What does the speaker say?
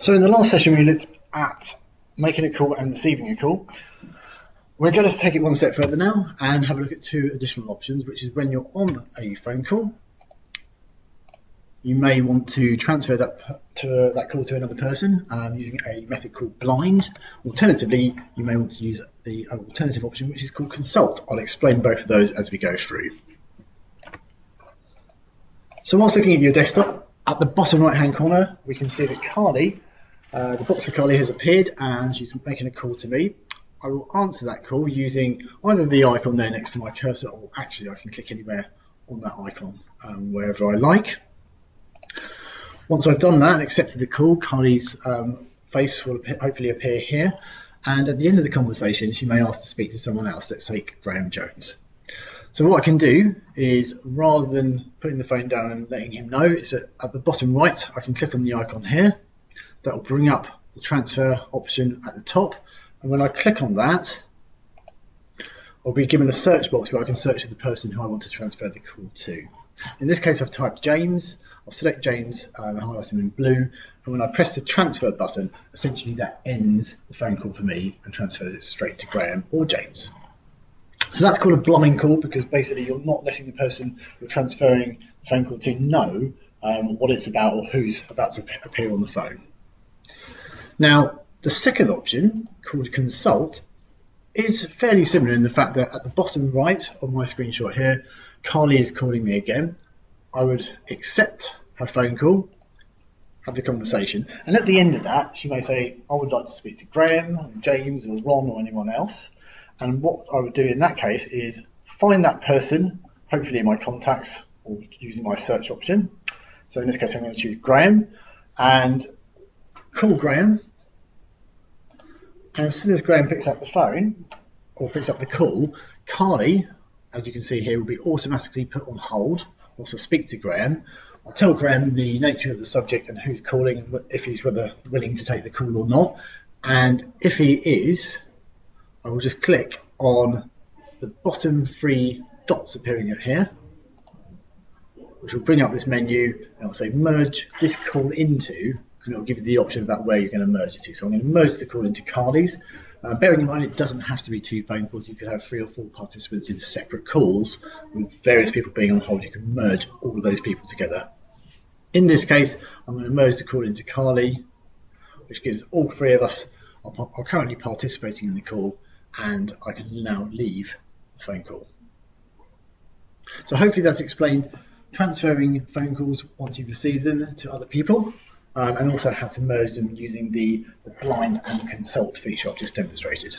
So in the last session we looked at making a call and receiving a call. We're going to take it one step further now and have a look at two additional options, which is when you're on a phone call, you may want to transfer that call to another person using a method called blind. Alternatively, you may want to use the alternative option, which is called consult. I'll explain both of those as we go through. So whilst looking at your desktop, at the bottom right hand corner, we can see that Carly, the box for Carly has appeared and she's making a call to me. I will answer that call using either the icon there next to my cursor, or actually I can click anywhere on that icon wherever I like. Once I've done that and accepted the call, Carly's face will hopefully appear here, and at the end of the conversation she may ask to speak to someone else, let's say Graham Jones. So what I can do is, rather than putting the phone down and letting him know, is at the bottom right I can click on the icon here. That will bring up the transfer option at the top, and when I click on that I'll be given a search box where I can search for the person who I want to transfer the call to. In this case I've typed James. I'll select James and highlight him in blue, and when I press the transfer button, essentially that ends the phone call for me and transfers it straight to Graham or James. So that's called a blind call, because basically you're not letting the person you're transferring the phone call to know what it's about or who's about to appear on the phone. Now, the second option, called consult, is fairly similar in the fact that at the bottom right of my screenshot here, Carly is calling me again. I would accept her phone call, have the conversation, and at the end of that she may say, I would like to speak to Graham, or James, or Ron, or anyone else. And what I would do in that case is find that person, hopefully in my contacts or using my search option. So in this case I'm going to choose Graham and call Graham. And as soon as Graham picks up the phone or picks up the call, Carly, as you can see here, will be automatically put on hold whilst I speak to Graham. I'll tell Graham the nature of the subject and who's calling, and if he's willing to take the call or not. And if he is, I will just click on the bottom three dots appearing here, which will bring up this menu, and I'll say merge this call into, and it'll give you the option about where you're going to merge it to. So I'm going to merge the call into Carly's. Bearing in mind it doesn't have to be two phone calls, you could have 3 or 4 participants in separate calls with various people being on hold. You can merge all of those people together. In this case I'm going to merge the call into Carly, which gives all 3 of us are currently participating in the call, and I can now leave the phone call. So hopefully that's explained transferring phone calls once you've received them to other people, and also how to merge them using the blind and consult feature I've just demonstrated.